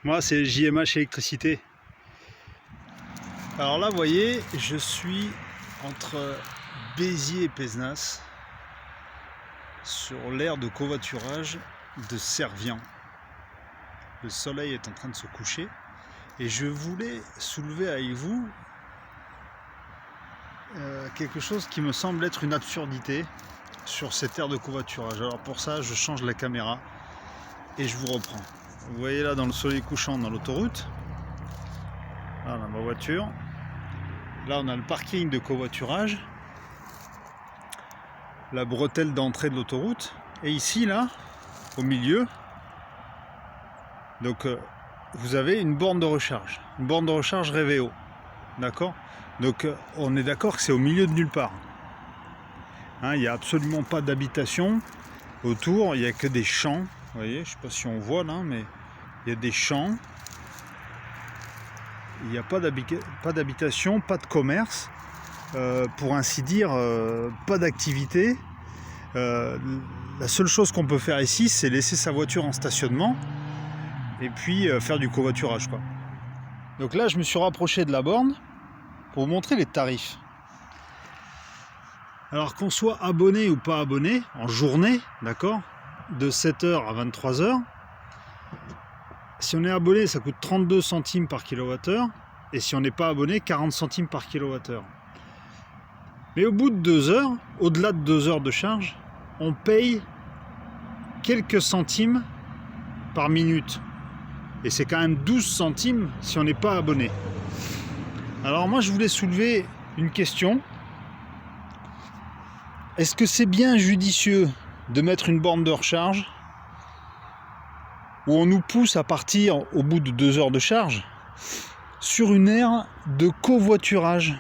Moi, c'est JMH Électricité. Alors là, vous voyez, je suis entre Béziers et Pézenas, sur l'aire de covoiturage de Servian. Le soleil est en train de se coucher et je voulais soulever avec vous quelque chose qui me semble être une absurdité sur cette aire de covoiturage. Alors pour ça, je change la caméra et je vous reprends. Vous voyez là dans le soleil couchant dans l'autoroute, là on a ma voiture, là on a le parking de covoiturage, la bretelle d'entrée de l'autoroute, et ici là au milieu, donc vous avez une borne de recharge Révéo, d'accord. Donc on est d'accord que c'est au milieu de nulle part, hein, il n'y a absolument pas d'habitation autour, il n'y a que des champs. Vous voyez, je ne sais pas si on voit là, mais il y a des champs. Il n'y a pas d'habitation, pas de commerce, pour ainsi dire, pas d'activité. La seule chose qu'on peut faire ici, c'est laisser sa voiture en stationnement et puis faire du covoiturage, quoi. Donc là, je me suis rapproché de la borne pour vous montrer les tarifs. Alors qu'on soit abonné ou pas abonné, en journée, d'accord, de 7h à 23h, si on est abonné, ça coûte 32 centimes par kWh, et si on n'est pas abonné, 40 centimes par kWh. Mais au bout de 2 heures, au-delà de 2 heures de charge, on paye quelques centimes par minute. Et c'est quand même 12 centimes si on n'est pas abonné. Alors moi, je voulais soulever une question. Est-ce que c'est bien judicieux de mettre une borne de recharge où on nous pousse à partir au bout de 2 heures de charge sur une aire de covoiturage?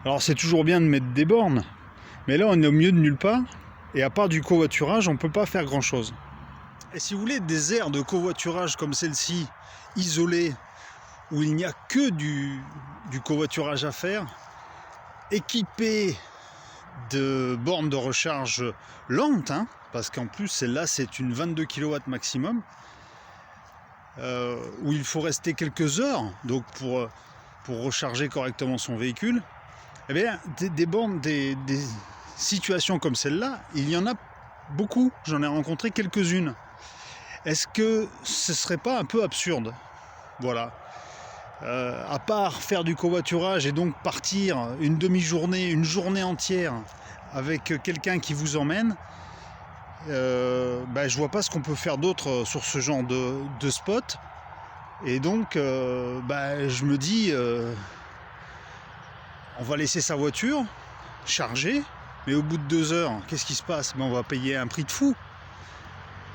Alors c'est toujours bien de mettre des bornes, mais là on est au milieu de nulle part, et à part du covoiturage, on ne peut pas faire grand chose. Et si vous voulez des aires de covoiturage comme celle-ci, isolées, où il n'y a que du covoiturage à faire, équipées de bornes de recharge lentes, hein, parce qu'en plus celle-là c'est une 22 kW maximum, où il faut rester quelques heures donc pour recharger correctement son véhicule. Eh bien, des bornes, des situations comme celle-là, il y en a beaucoup, j'en ai rencontré quelques-unes. Est-ce que ce serait pas un peu absurde? Voilà. À part faire du covoiturage et donc partir une demi-journée, une journée entière avec quelqu'un qui vous emmène, je vois pas ce qu'on peut faire d'autre sur ce genre de spot. Et donc je me dis, on va laisser sa voiture chargée, mais au bout de 2 heures, qu'est-ce qui se passe? On va payer un prix de fou.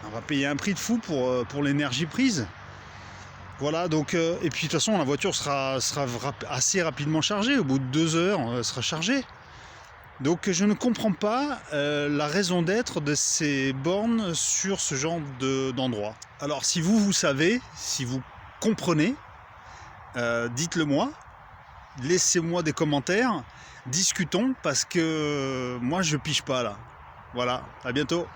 On va payer un prix de fou pour l'énergie prise. Voilà, donc, et puis de toute façon, la voiture sera assez rapidement chargée. Au bout de 2 heures, elle sera chargée. Donc je ne comprends pas la raison d'être de ces bornes sur ce genre d'endroit. Alors si vous savez, si vous comprenez, dites-le moi. Laissez-moi des commentaires, discutons, parce que moi je pige pas là. Voilà, à bientôt.